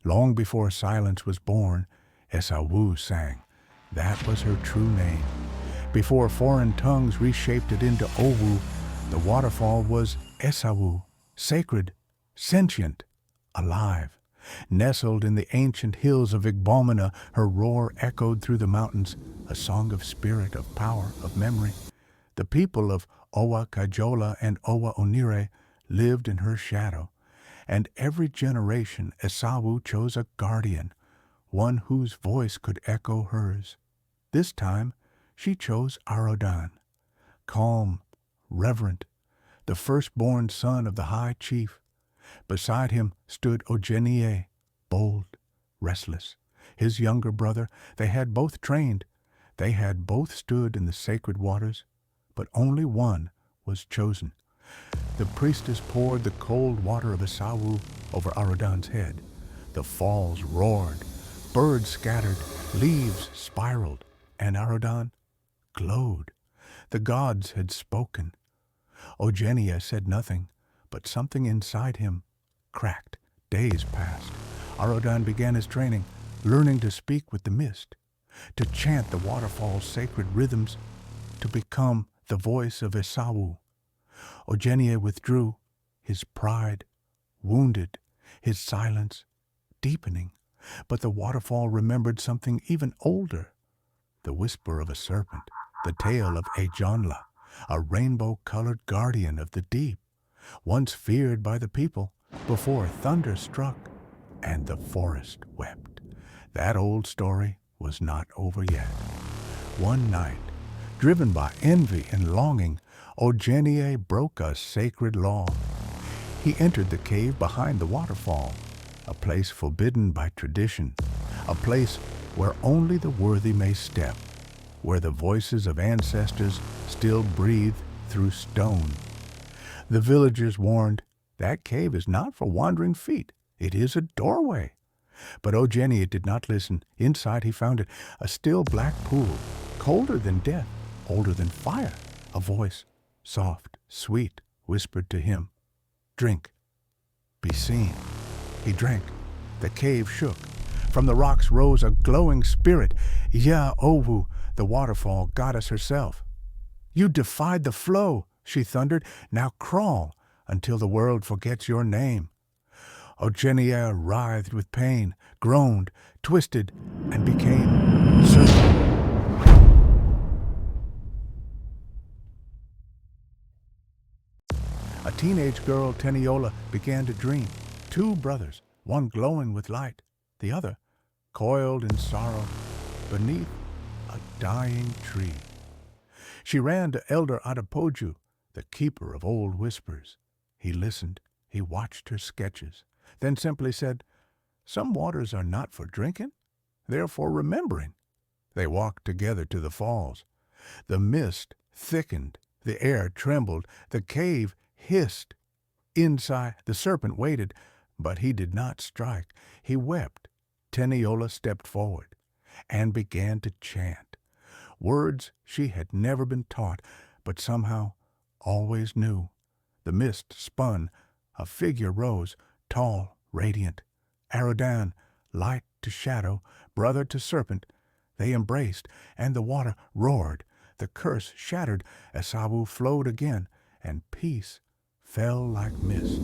Long before silence was born, Esawu sang. That was her true name. Before foreign tongues reshaped it into Owu, the waterfall was Esawu, sacred, sentient, alive. Nestled in the ancient hills of Igbalmina, her roar echoed through the mountains, a song of spirit, of power, of memory. The people of Owa Kajola and Owoniyi lived in her shadow, and every generation Esawu chose a guardian, one whose voice could echo hers. This time she chose Arodan, calm, reverent, the firstborn son of the high chief. Beside him stood Ojeniyi, bold, restless. His younger brother, they had both trained. They had both stood in the sacred waters, but only one was chosen. The priestess poured the cold water of Esawu over Arodan's head. The falls roared, birds scattered, leaves spiraled, and Arodan glowed. The gods had spoken. Ojeniyi said nothing, but something inside him cracked. Days passed. Arodan began his training, learning to speak with the mist, to chant the waterfall's sacred rhythms, to become the voice of Esawu. Ojeniyi withdrew, his pride wounded, his silence deepening. But the waterfall remembered something even older, the whisper of a serpent, the tale of Ojeniyi, a rainbow-colored guardian of the deep, once feared by the people before thunder struck and the forest wept. That old story was not over yet. One night, driven by envy and longing, Ojeniyi broke a sacred law. He entered the cave behind the waterfall, a place forbidden by tradition, a place where only the worthy may step, where the voices of ancestors still breathe through stone. The villagers warned, that cave is not for wandering feet. It is a doorway. But Ojeniyi did not listen. Inside he found it, a still black pool, colder than death, older than fire. A voice, soft, sweet, whispered to him, "Drink, be seen." He drank. The cave shook. From the rocks rose a glowing spirit. "Ya Owu, the waterfall goddess herself. You defied the flow," she thundered. "Now crawl until the world forgets your name." Ojeniyi writhed with pain, groaned, twisted, and became serpent. A teenage girl, Teniola, began to dream. Two brothers, one glowing with light, the other coiled in sorrow beneath a dying tree. She ran to Elder Adepoju, the keeper of old whispers. He listened. He watched her sketches, then simply said, "Some waters are not for drinking, they're for remembering." They walked together to the falls. The mist thickened, the air trembled, the cave hissed. Inside, the serpent waited, but he did not strike. He wept. Teniola stepped forward and began to chant, words she had never been taught, but somehow always knew. The mist spun. A figure rose, tall, radiant. Arodan, light to shadow, brother to serpent. They embraced, and the water roared. The curse shattered. Esawu flowed again, and peace fell like mist.